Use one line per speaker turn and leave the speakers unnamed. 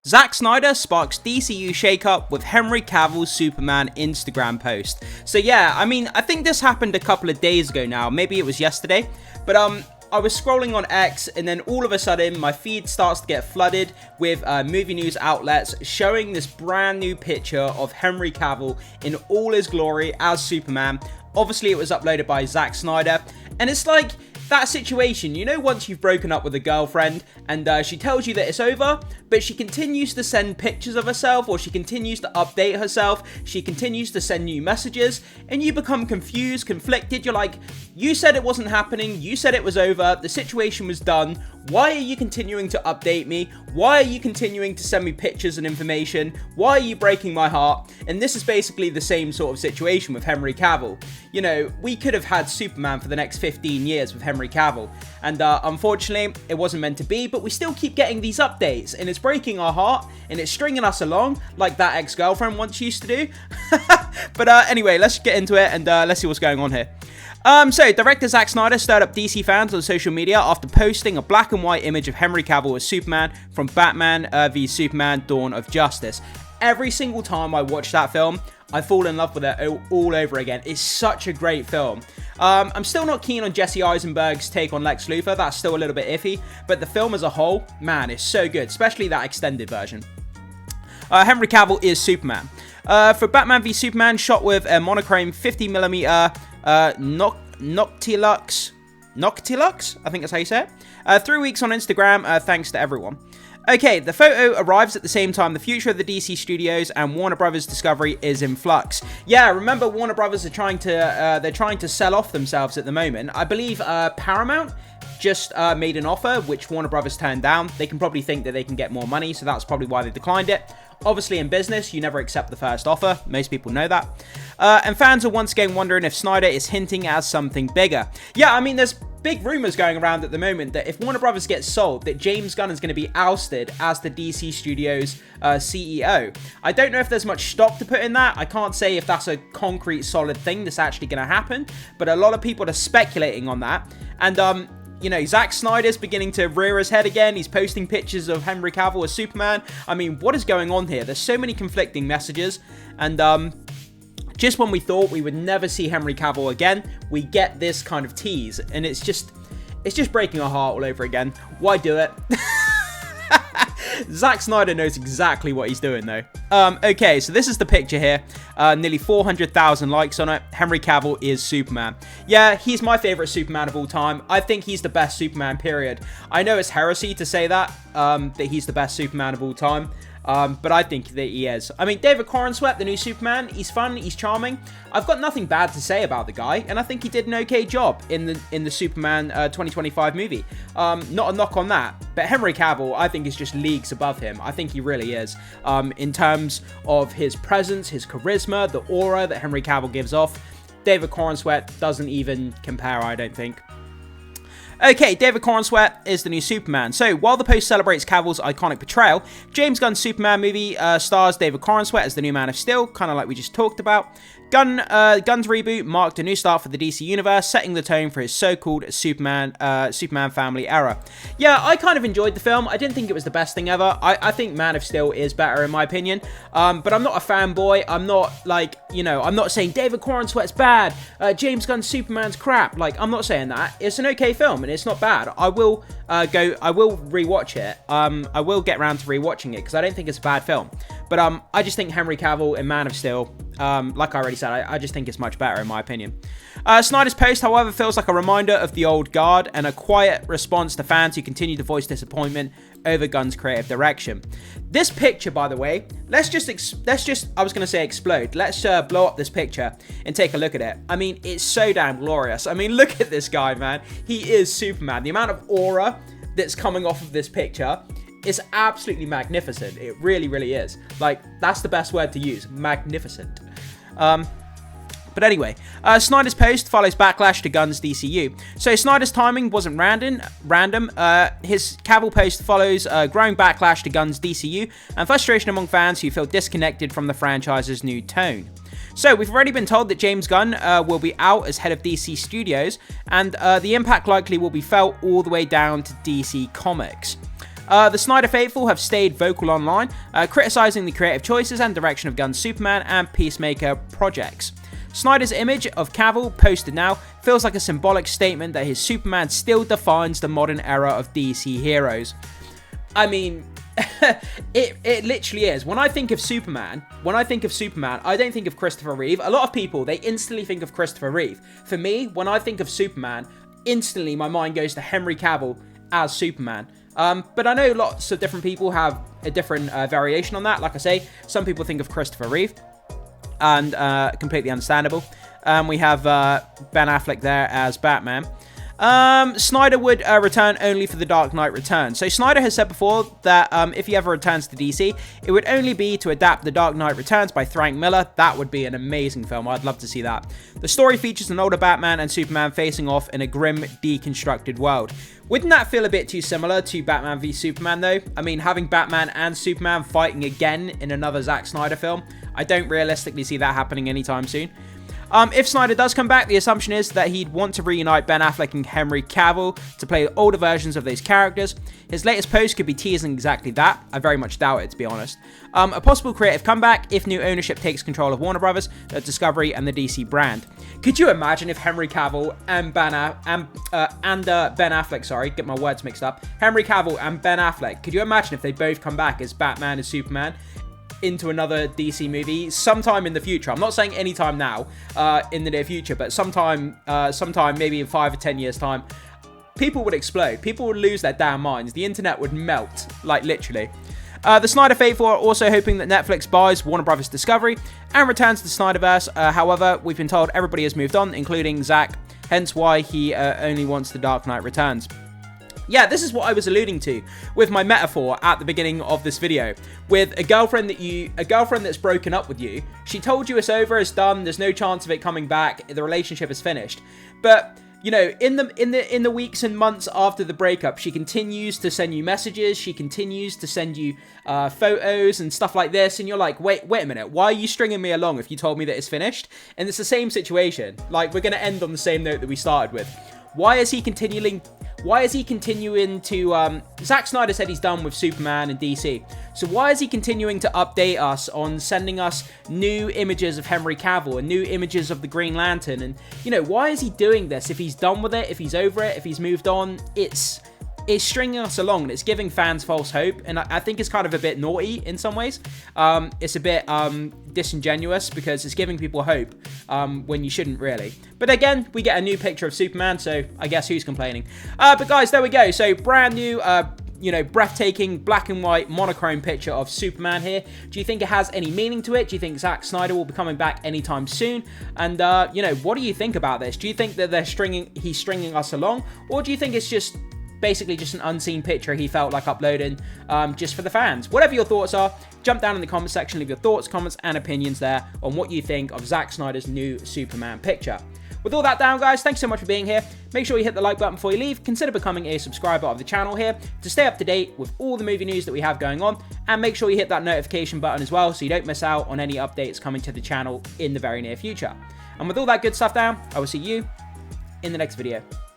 Zack Snyder sparks DCU shakeup with Henry Cavill's Superman Instagram post. So yeah, I mean, I think this happened a couple of days ago now, maybe it was yesterday, but I was scrolling on X and then all of a sudden my feed starts to get flooded with movie news outlets showing this brand new picture of Henry Cavill in all his glory as Superman. Obviously it was uploaded by Zack Snyder, and it's like that situation, you know, once you've broken up with a girlfriend and she tells you that it's over, but she continues to send pictures of herself, or she continues to update herself, she continues to send new messages, and you become confused, conflicted. You're like, you said it wasn't happening, you said it was over, the situation was done, why are you continuing to update me? Why are you continuing to send me pictures and information? Why are you breaking my heart? And this is basically the same sort of situation with Henry Cavill. You know, we could have had Superman for the next 15 years with Henry Cavill, and unfortunately it wasn't meant to be, but we still keep getting these updates and it's breaking our heart and it's stringing us along like that ex-girlfriend once used to do. But anyway, let's get into it and let's see what's going on here. So, director Zack Snyder stirred up DC fans on social media after posting a black and white image of Henry Cavill as Superman from Batman v Superman: Dawn of Justice. Every single time I watch that film, I fall in love with it all over again. It's such a great film. I'm still not keen on Jesse Eisenberg's take on Lex Luthor. That's still a little bit iffy, but the film as a whole, man, is so good, especially that extended version. Henry Cavill is Superman. For Batman v Superman, shot with a monochrome 50mm Noctilux, I think that's how you say it. 3 weeks on Instagram, thanks to everyone. Okay, the photo arrives at the same time the future of the DC studios and Warner Brothers Discovery is in flux. Yeah, remember Warner Brothers are trying to sell off themselves at the moment. I believe Paramount just made an offer which Warner Brothers turned down. They can probably think that they can get more money, so that's probably why they declined it. Obviously in business, you never accept the first offer. Most people know that. And fans are once again wondering if Snyder is hinting at something bigger. Yeah, I mean, there's big rumors going around at the moment that if Warner Brothers gets sold, that James Gunn is going to be ousted as the DC Studios CEO. I don't know if there's much stock to put in that. I can't say if that's a concrete, solid thing that's actually going to happen, but a lot of people are speculating on that. And, you know, Zack Snyder's beginning to rear his head again. He's posting pictures of Henry Cavill as Superman. I mean, what is going on here? There's so many conflicting messages. And just when we thought we would never see Henry Cavill again, we get this kind of tease. And it's just breaking our heart all over again. Why do it? Zack Snyder knows exactly what he's doing, though. Okay, so this is the picture here. Nearly 400,000 likes on it. Henry Cavill is Superman. Yeah, he's my favorite Superman of all time. I think he's the best Superman, period. I know it's heresy to say that he's the best Superman of all time. But I think that he is. I mean, David Corenswet, the new Superman, he's fun, he's charming. I've got nothing bad to say about the guy, and I think he did an okay job in the Superman 2025 movie. Not a knock on that, but Henry Cavill, I think, is just leagues above him. I think he really is. In terms of his presence, his charisma, the aura that Henry Cavill gives off, David Corenswet doesn't even compare, I don't think. Okay, David Corenswet is the new Superman. So, while the post celebrates Cavill's iconic portrayal, James Gunn's Superman movie stars David Corenswet as the new Man of Steel, kind of like we just talked about. Gunn's reboot marked a new start for the DC universe, setting the tone for his so-called Superman family era. Yeah, I kind of enjoyed the film. I didn't think it was the best thing ever. I think Man of Steel is better in my opinion. But I'm not a fanboy. I'm not like, you know, I'm not saying David Corenswet's bad. James Gunn's Superman's crap. Like, I'm not saying that. It's an okay film and it's not bad. I will rewatch it. I will get around to rewatching it because I don't think it's a bad film. But I just think Henry Cavill in Man of Steel, like I already said, I just think it's much better in my opinion. Snyder's post, however, feels like a reminder of the old guard and a quiet response to fans who continue to voice disappointment over Gunn's creative direction. This picture, by the way, let's just I was going to say explode. Let's blow up this picture and take a look at it. I mean, it's so damn glorious. I mean, look at this guy, man. He is Superman. The amount of aura that's coming off of this picture is absolutely magnificent. It really, really is. Like, that's the best word to use. Magnificent. But anyway, Snyder's post follows backlash to Gunn's DCU. So Snyder's timing wasn't random. His Cavill post follows growing backlash to Gunn's DCU and frustration among fans who feel disconnected from the franchise's new tone. So we've already been told that James Gunn will be out as head of DC Studios, and the impact likely will be felt all the way down to DC Comics. The Snyder faithful have stayed vocal online, criticizing the creative choices and direction of Gunn's Superman and Peacemaker projects. Snyder's image of Cavill, posted now, feels like a symbolic statement that his Superman still defines the modern era of DC heroes. I mean, it literally is. When I think of Superman, I don't think of Christopher Reeve. A lot of people, they instantly think of Christopher Reeve. For me, when I think of Superman, instantly my mind goes to Henry Cavill as Superman. But I know lots of different people have a different variation on that. Like I say, some people think of Christopher Reeve, and completely understandable. We have Ben Affleck there as Batman. Snyder would return only for The Dark Knight Returns. So Snyder has said before that if he ever returns to DC, it would only be to adapt The Dark Knight Returns by Frank Miller. That would be an amazing film. I'd love to see that. The story features an older Batman and Superman facing off in a grim, deconstructed world. Wouldn't that feel a bit too similar to Batman v Superman though? I mean, having Batman and Superman fighting again in another Zack Snyder film, I don't realistically see that happening anytime soon. If Snyder does come back, the assumption is that he'd want to reunite Ben Affleck and Henry Cavill to play older versions of those characters. His latest post could be teasing exactly that. I very much doubt it, to be honest. A possible creative comeback if new ownership takes control of Warner Brothers, Discovery, and the DC brand. Could you imagine if Henry Cavill and Ben Affleck, sorry, get my words mixed up. Henry Cavill and Ben Affleck. Could you imagine if they both come back as Batman and Superman into another DC movie sometime in the future? I'm not saying anytime now, in the near future, but sometime maybe in 5 or 10 years time, people would explode. People would lose their damn minds. The internet would melt, like literally. The Snyder faithful are also hoping that Netflix buys Warner Brothers Discovery and returns to the Snyderverse. However, we've been told everybody has moved on, including Zack, hence why he only wants The Dark Knight Returns. Yeah, this is what I was alluding to with my metaphor at the beginning of this video. With a girlfriend that's broken up with you, she told you it's over, it's done, there's no chance of it coming back, the relationship is finished. But you know, in the weeks and months after the breakup, she continues to send you messages, she continues to send you photos and stuff like this, and you're like, wait a minute, why are you stringing me along if you told me that it's finished? And it's the same situation. Like, we're gonna end on the same note that we started with. Why is he continuing to, Zack Snyder said he's done with Superman and DC. So why is he continuing to update us on sending us new images of Henry Cavill and new images of the Green Lantern? And, you know, why is he doing this? If he's done with it, if he's over it, if he's moved on, it's stringing us along and it's giving fans false hope. And I think it's kind of a bit naughty in some ways. It's a bit disingenuous because it's giving people hope when you shouldn't really. But again, we get a new picture of Superman, so I guess who's complaining? But guys, there we go. So brand new, you know, breathtaking black and white monochrome picture of Superman here. Do you think it has any meaning to it? Do you think Zack Snyder will be coming back anytime soon? And you know, what do you think about this? Do you think that he's stringing us along, or do you think it's just basically just an unseen picture he felt like uploading just for the fans? Whatever your thoughts are, jump down in the comment section, leave your thoughts, comments, and opinions there on what you think of Zack Snyder's new Superman picture. With all that down, guys, thanks so much for being here. Make sure you hit the like button before you leave. Consider becoming a subscriber of the channel here to stay up to date with all the movie news that we have going on. And make sure you hit that notification button as well so you don't miss out on any updates coming to the channel in the very near future. And with all that good stuff down, I will see you in the next video.